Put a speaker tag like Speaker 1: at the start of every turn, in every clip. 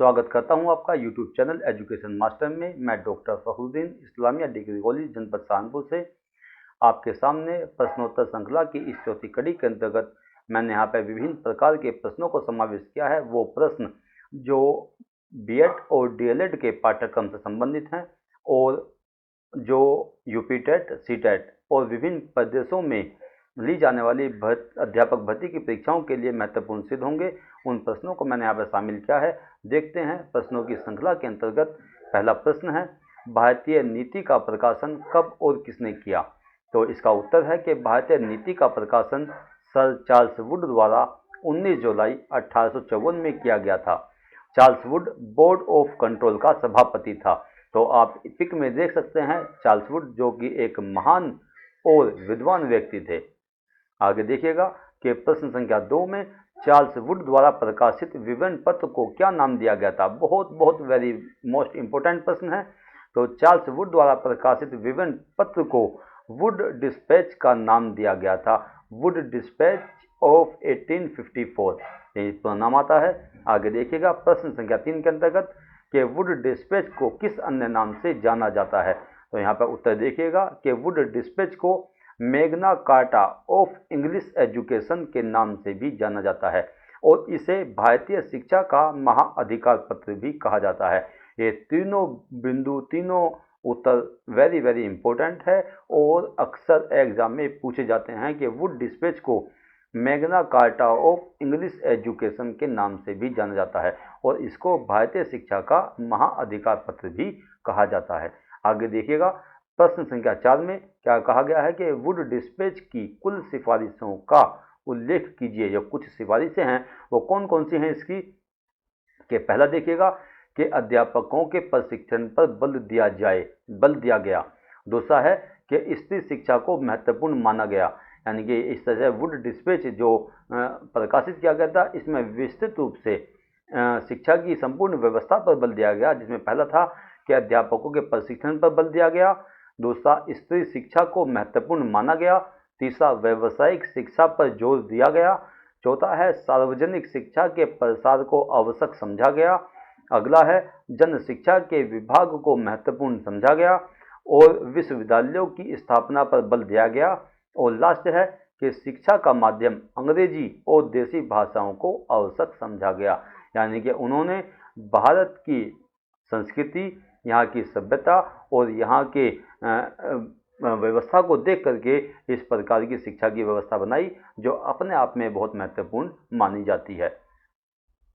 Speaker 1: स्वागत करता हूं आपका यूट्यूब चैनल एजुकेशन मास्टर में। मैं doctor Fakhruddin Islamia degree college जनपद सहारनपुर से आपके सामने प्रश्नोत्तर श्रृंखला की इस चौथी कड़ी के अंतर्गत मैंने यहाँ पर विभिन्न प्रकार के प्रश्नों को समावेश किया है। वो प्रश्न जो बीएड और डीएलएड के पाठ्यक्रम से संबंधित हैं और जो यूपी टेट, सी टेट और विभिन्न प्रदेशों में ली जाने वाली अध्यापक भर्ती की परीक्षाओं के लिए महत्वपूर्ण सिद्ध होंगे, उन प्रश्नों को मैंने यहाँ पर शामिल किया है। देखते हैं प्रश्नों की श्रृंखला के अंतर्गत पहला प्रश्न है, भारतीय नीति का प्रकाशन कब और किसने किया? तो इसका उत्तर है कि भारतीय नीति का प्रकाशन सर चार्ल्स वुड द्वारा 19 जुलाई 1854 में किया गया था। Charles Wood board of control का सभापति था। तो आप पिक में देख सकते हैं चार्ल्स वुड, जो कि एक महान और विद्वान व्यक्ति थे। आगे देखिएगा कि प्रश्न संख्या 2 में चार्ल्स वुड द्वारा प्रकाशित विवरण पत्र को क्या नाम दिया गया था? बहुत वेरी मोस्ट इंपोर्टेंट प्रश्न है। तो चार्ल्स वुड द्वारा प्रकाशित विवरण पत्र को वुड डिस्पैच का नाम दिया गया था। वुड डिस्पैच ऑफ 1854 यही पूरा नाम आता है। आगे देखिएगा प्रश्न संख्या 3 के अंतर्गत कि वुड डिस्पैच को किस अन्य नाम से जाना जाता है? तो यहाँ पर उत्तर देखिएगा कि वुड डिस्पैच को Magna carta of English education के नाम से भी जाना जाता है और इसे भारतीय शिक्षा का महाअधिकार पत्र भी कहा जाता है। ये तीनों बिंदु, तीनों उत्तर वेरी इंपॉर्टेंट है और अक्सर एग्जाम में पूछे जाते हैं कि वुड डिस्पैच को Magna carta of English education के नाम से भी जाना जाता है और इसको भारतीय शिक्षा का महाअधिकार पत्र भी कहा जाता है। आगे देखिएगा प्रश्न संख्या 4 में क्या कहा गया है कि वुड डिस्पैच की कुल सिफारिशों का उल्लेख कीजिए। जो कुछ सिफारिशें हैं वो कौन कौन सी हैं इसकी? कि पहला देखिएगा कि अध्यापकों के प्रशिक्षण पर बल दिया गया। दूसरा है कि स्त्री शिक्षा को महत्वपूर्ण माना गया, यानी कि इस तरह वुड डिस्पैच जो प्रकाशित किया गया था इसमें विस्तृत रूप से शिक्षा की संपूर्ण व्यवस्था पर बल दिया गया, जिसमें पहला था कि अध्यापकों के प्रशिक्षण पर बल दिया गया, दूसरा स्त्री शिक्षा को महत्वपूर्ण माना गया, तीसरा व्यावसायिक शिक्षा पर जोर दिया गया, चौथा है सार्वजनिक शिक्षा के प्रसार को आवश्यक समझा गया, अगला है जन शिक्षा के विभाग को महत्वपूर्ण समझा गया और विश्वविद्यालयों की स्थापना पर बल दिया गया, और लास्ट है कि शिक्षा का माध्यम अंग्रेजी और देसी भाषाओं को आवश्यक समझा गया। यानी कि उन्होंने भारत की संस्कृति, यहाँ की सभ्यता और यहाँ के व्यवस्था को देख करके इस प्रकार की शिक्षा की व्यवस्था बनाई जो अपने आप में बहुत महत्वपूर्ण मानी जाती है।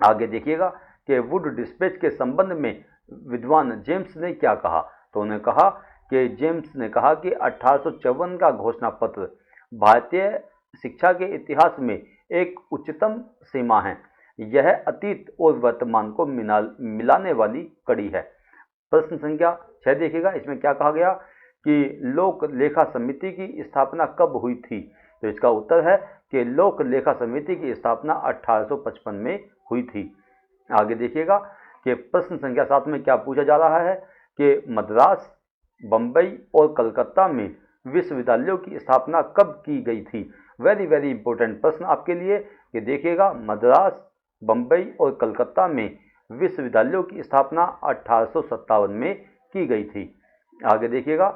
Speaker 1: आगे देखिएगा कि वुड डिस्पैच के संबंध में विद्वान जेम्स ने क्या कहा? तो उन्होंने कहा कि जेम्स ने कहा कि 1854 का घोषणा पत्र भारतीय शिक्षा के इतिहास में एक उच्चतम सीमा है। यह अतीत और वर्तमान को मिलाने वाली कड़ी है। प्रश्न संख्या 6 देखिएगा, इसमें क्या कहा गया कि लोक लेखा समिति की स्थापना कब हुई थी? तो इसका उत्तर है कि लोक लेखा समिति की स्थापना 1855 में हुई थी। आगे देखिएगा कि प्रश्न संख्या 7 में क्या पूछा जा रहा है कि मद्रास, बंबई और कलकत्ता में विश्वविद्यालयों की स्थापना कब की गई थी? वेरी इंपॉर्टेंट प्रश्न आपके लिए कि देखिएगा मद्रास, बंबई और कलकत्ता में विश्वविद्यालयों की स्थापना 1857 में की गई थी। आगे देखिएगा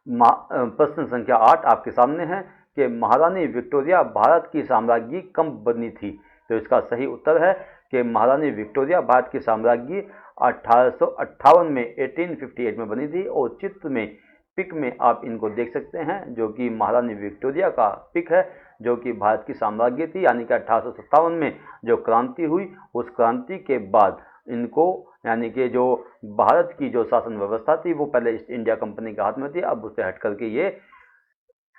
Speaker 1: प्रश्न संख्या 8 आपके सामने है कि महारानी विक्टोरिया भारत की साम्राज्ञी कब बनी थी? तो इसका सही उत्तर है कि महारानी विक्टोरिया भारत की साम्राज्ञी 1858 में 1858 में बनी थी और चित्र में पिक में आप इनको देख सकते हैं, जो कि महारानी विक्टोरिया का पिक है, जो कि भारत की साम्राज्ञी थी। यानी कि 1857 में जो क्रांति हुई, उस क्रांति के बाद इनको, यानी कि जो भारत की जो शासन व्यवस्था थी वो पहले ईस्ट इंडिया कंपनी के हाथ में थी, अब उससे हट करके ये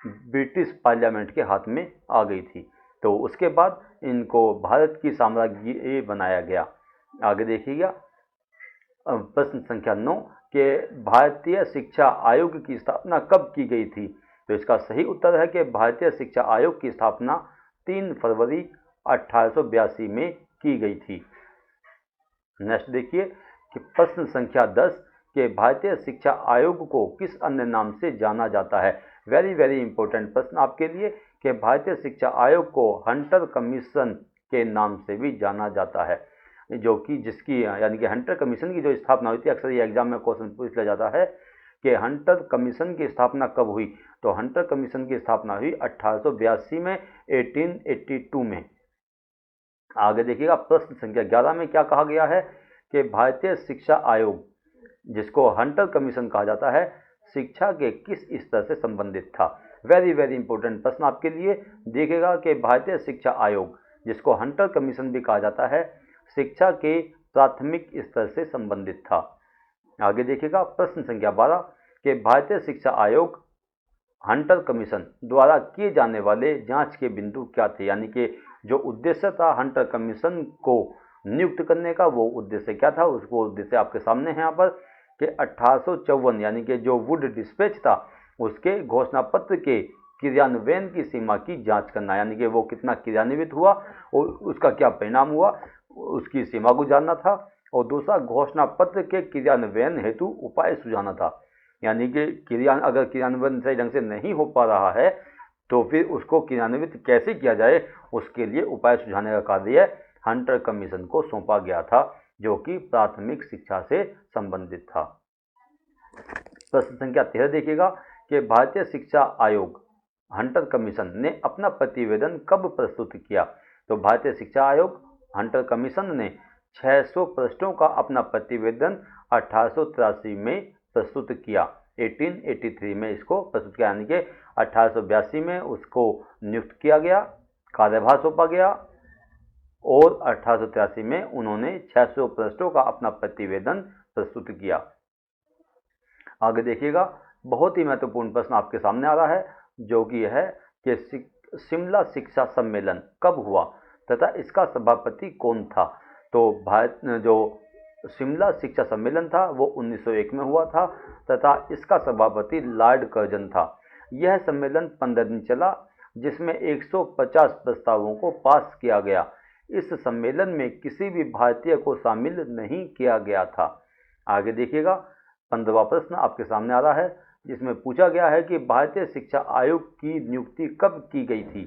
Speaker 1: ब्रिटिश पार्लियामेंट के हाथ में आ गई थी। तो उसके बाद इनको भारत की साम्राज्ञी बनाया गया। आगे देखिएगा प्रश्न संख्या 9 के भारतीय शिक्षा आयोग की स्थापना कब की गई थी? तो इसका सही उत्तर है कि भारतीय शिक्षा आयोग की स्थापना 3 फरवरी 1882 में की गई थी। नेक्स्ट देखिए कि प्रश्न संख्या 10 के भारतीय शिक्षा आयोग को किस अन्य नाम से जाना जाता है? वेरी इंपॉर्टेंट प्रश्न आपके लिए कि भारतीय शिक्षा आयोग को हंटर कमीशन के नाम से भी जाना जाता है। जो कि जिसकी यानी कि हंटर कमीशन की जो स्थापना हुई थी, अक्सर ये एग्जाम में क्वेश्चन पूछ लिया जाता है कि हंटर कमीशन की स्थापना कब हुई। तो हंटर कमीशन की स्थापना हुई 1882 में, 1882 में। आगे देखिएगा प्रश्न संख्या 11 में क्या कहा गया है कि भारतीय शिक्षा आयोग, जिसको हंटर कमीशन कहा जाता है, शिक्षा के किस स्तर से संबंधित था। वेरी वेरी इंपॉर्टेंट प्रश्न आपके लिए। देखिएगा कि भारतीय शिक्षा आयोग, जिसको हंटर कमीशन भी कहा जाता है, शिक्षा के प्राथमिक स्तर से संबंधित था। आगे देखिएगा प्रश्न संख्या 12 कि भारतीय शिक्षा आयोग हंटर कमीशन द्वारा किए जाने वाले जांच के बिंदु क्या थे, यानी कि जो उद्देश्य था हंटर कमीशन को नियुक्त करने का, वो उद्देश्य क्या था, उसको उद्देश्य आपके सामने है यहाँ पर कि 1854 यानी कि जो वुड डिस्पैच था उसके घोषणा पत्र के क्रियान्वयन की सीमा की जांच करना, यानी कि वो कितना क्रियान्वित हुआ और उसका क्या परिणाम हुआ, उसकी सीमा को जानना था। और दूसरा, घोषणा पत्र के क्रियान्वयन हेतु उपाय सुझाना था, यानी कि अगर क्रियान्वयन सही ढंग से नहीं हो पा रहा है तो फिर उसको क्रियान्वित कैसे किया जाए, उसके लिए उपाय सुझाने का कार्य हंटर कमीशन को सौंपा गया था, जो कि प्राथमिक शिक्षा से संबंधित था। प्रश्न संख्या 13 देखिएगा कि भारतीय शिक्षा आयोग हंटर कमीशन ने अपना प्रतिवेदन कब प्रस्तुत किया। तो भारतीय शिक्षा आयोग हंटर कमीशन ने 600 पृष्ठों का अपना प्रतिवेदन 1883 में प्रस्तुत किया। 1883 में इसको प्रस्तुत किया, यानी कि 1882 में उसको नियुक्त किया गया, कार्यभार सौंपा गया, और 1883 में उन्होंने 600 पृष्ठों का अपना प्रतिवेदन प्रस्तुत किया। आगे देखिएगा, बहुत ही महत्वपूर्ण प्रश्न आपके सामने आ रहा है, जो कि है कि शिमला शिक्षा सम्मेलन कब हुआ तथा इसका सभापति कौन था। तो भारत जो शिमला शिक्षा सम्मेलन था वो 1901 में हुआ था तथा इसका सभापति लॉर्ड कर्जन था। यह सम्मेलन 15 दिन चला, जिसमें 150 प्रस्तावों को पास किया गया। इस सम्मेलन में किसी भी भारतीय को शामिल नहीं किया गया था। आगे देखिएगा, 15वां प्रश्न आपके सामने आ रहा है, जिसमें पूछा गया है कि भारतीय शिक्षा आयोग की नियुक्ति कब की गई थी।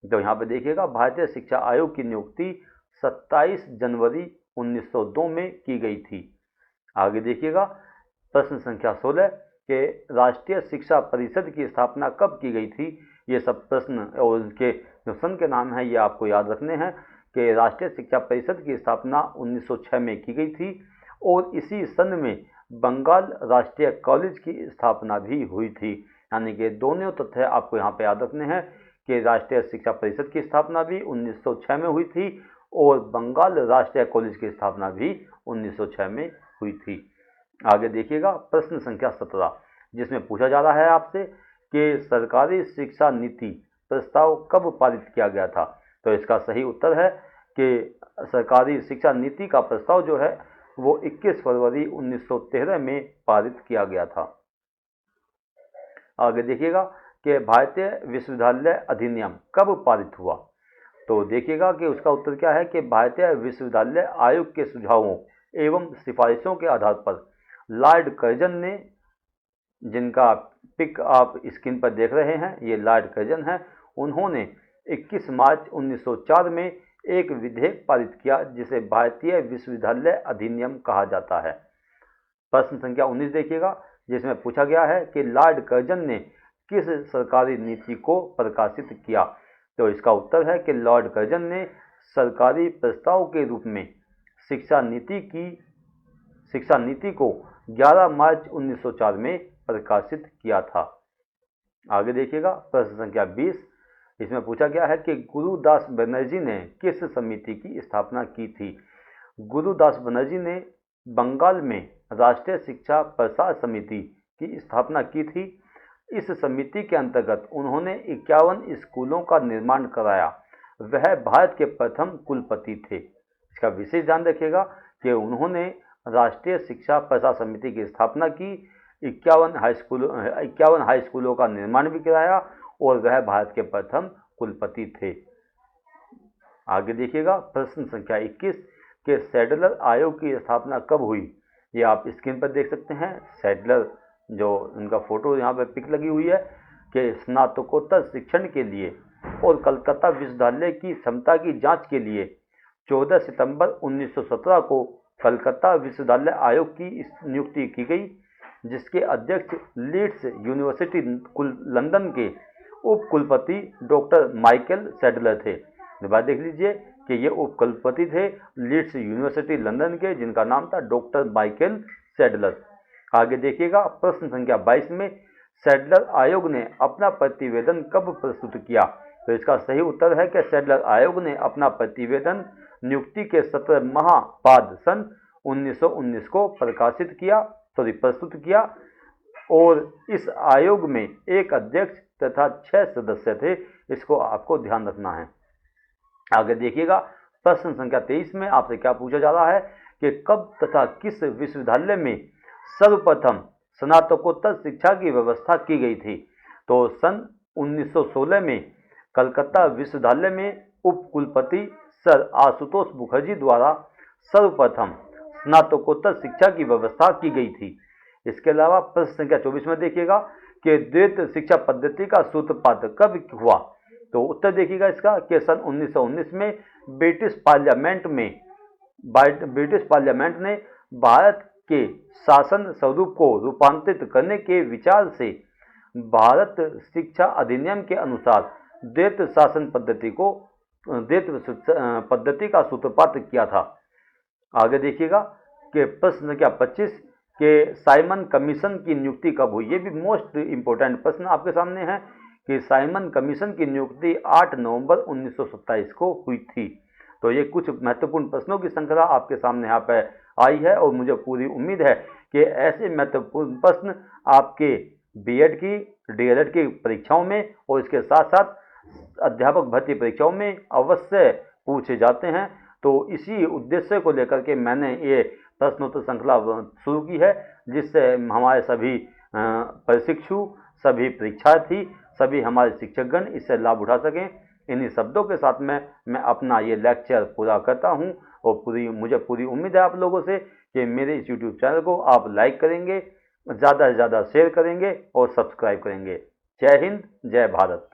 Speaker 1: तो यहाँ पे देखिएगा, भारतीय शिक्षा आयोग की नियुक्ति 27 जनवरी 1902 में की गई थी। आगे देखिएगा, प्रश्न संख्या 16 के राष्ट्रीय शिक्षा परिषद की स्थापना कब की गई थी। ये सब प्रश्न और उनके जो सन के नाम हैं ये आपको याद रखने हैं कि राष्ट्रीय शिक्षा परिषद की स्थापना 1906 में की गई थी, और इसी सन में बंगाल राष्ट्रीय कॉलेज की स्थापना भी हुई थी। यानी कि दोनों तथ्य आपको यहाँ पे याद रखने हैं कि राष्ट्रीय शिक्षा परिषद की स्थापना भी 1906 में हुई थी और बंगाल राष्ट्रीय कॉलेज की स्थापना भी 1906 में हुई थी। आगे देखिएगा, प्रश्न संख्या 17, जिसमें पूछा जा रहा है आपसे कि सरकारी शिक्षा नीति प्रस्ताव कब पारित किया गया था। तो इसका सही उत्तर है कि सरकारी शिक्षा नीति का प्रस्ताव जो है वो 21 फरवरी 1913 में पारित किया गया था। आगे देखिएगा कि भारतीय विश्वविद्यालय अधिनियम कब पारित हुआ। तो देखिएगा कि उसका उत्तर क्या है कि भारतीय विश्वविद्यालय आयोग के सुझावों एवं सिफारिशों के आधार पर लॉर्ड कर्जन ने, जिनका पिक आप स्क्रीन पर देख रहे हैं, ये लॉर्ड कर्जन है, उन्होंने 21 मार्च 1904 में एक विधेयक पारित किया जिसे भारतीय विश्वविद्यालय अधिनियम कहा जाता है। प्रश्न संख्या 19 देखिएगा, जिसमें पूछा गया है कि लॉर्ड कर्जन ने किस सरकारी नीति को प्रकाशित किया। तो इसका उत्तर है कि लॉर्ड कर्जन ने सरकारी प्रस्ताव के रूप में शिक्षा नीति को 11 मार्च 1904 में प्रकाशित किया था। आगे देखिएगा, प्रश्न संख्या 20, इसमें पूछा गया है कि गुरुदास बनर्जी ने किस समिति की स्थापना की थी। गुरुदास बनर्जी ने बंगाल में राष्ट्रीय शिक्षा प्रसार समिति की स्थापना की थी। इस समिति के अंतर्गत उन्होंने 51 स्कूलों का निर्माण कराया। वह भारत के प्रथम कुलपति थे। इसका विशेष ध्यान रखिएगा कि उन्होंने राष्ट्रीय शिक्षा प्रसार समिति की स्थापना की, 51 हाई स्कूलों का निर्माण भी कराया और वह भारत के प्रथम कुलपति थे। आगे देखिएगा, प्रश्न संख्या 21 के सैडलर आयोग की स्थापना कब हुई। ये आप स्क्रीन पर देख सकते हैं। सैडलर, जो उनका फोटो यहाँ पर पिक लगी हुई है, कि स्नातकोत्तर शिक्षण के लिए और कलकत्ता विश्वविद्यालय की क्षमता की जांच के लिए 14 सितंबर 1917 को कलकत्ता विश्वविद्यालय आयोग की नियुक्ति की गई, जिसके अध्यक्ष लीड्स यूनिवर्सिटी लंदन के उप कुलपति डॉक्टर माइकल सैडलर थे। बात देख लीजिए कि ये उप कुलपति थे लीड्स यूनिवर्सिटी लंदन के, जिनका नाम था डॉक्टर माइकल सैडलर। आगे देखिएगा प्रश्न संख्या 22 में सैडलर आयोग ने अपना प्रतिवेदन कब प्रस्तुत किया? तो इसका सही उत्तर है कि सैडलर आयोग ने अपना प्रतिवेदन नियुक्ति के 17 माह बाद सन 1919 को प्रस्तुत किया और इस आयोग में एक अध्यक्ष तथा 6 सदस्य थे। इसको आपको ध्यान रखना है। आगे देखिएगा प्रश्न संख्या 23 में आपसे क्या पूछा जा रहा है कि कब तथा किस विश्वविद्यालय में सर्वप्रथम स्नातकोत्तर शिक्षा की व्यवस्था की गई थी? तो सन 1916 में कलकत्ता विश्वविद्यालय में उप कुलपति सर आशुतोष मुखर्जी द्वारा सर्वप्रथम स्नातकोत्तर शिक्षा की व्यवस्था की गई थी। इसके अलावा प्रश्न संख्या 24 में देखिएगा कि द्वैत शिक्षा पद्धति का सूत्रपात कब हुआ? तो उत्तर देखिएगा इसका कि सन 1919 में ब्रिटिश पार्लियामेंट ने भारत के शासन स्वरूप को रूपांतरित करने के विचार से भारत शिक्षा अधिनियम के अनुसार द्वैत पद्धति का सूत्रपात किया था। आगे देखिएगा कि प्रश्न संख्या 25 के साइमन कमीशन की नियुक्ति कब हुई? ये भी मोस्ट इंपोर्टेंट प्रश्न आपके सामने है कि साइमन कमीशन की नियुक्ति 8 नवंबर 1927 को हुई थी। तो ये कुछ महत्वपूर्ण प्रश्नों की श्रृंखला आपके सामने यहाँ पे आई है और मुझे पूरी उम्मीद है कि ऐसे महत्वपूर्ण प्रश्न आपके बीएड की, डीएलएड की परीक्षाओं में और इसके साथ साथ अध्यापक भर्ती परीक्षाओं में अवश्य पूछे जाते हैं। तो इसी उद्देश्य को लेकर के मैंने ये प्रश्नोत्तर श्रृंखला शुरू की है, जिससे हमारे सभी प्रशिक्षु, सभी परीक्षार्थी, सभी हमारे शिक्षकगण इससे लाभ उठा सकें। इन्हीं शब्दों के साथ में मैं अपना ये लेक्चर पूरा करता हूं और मुझे पूरी उम्मीद है आप लोगों से कि मेरे इस यूट्यूब चैनल को आप लाइक करेंगे, ज़्यादा से ज़्यादा शेयर करेंगे और सब्सक्राइब करेंगे। जय हिंद, जय भारत।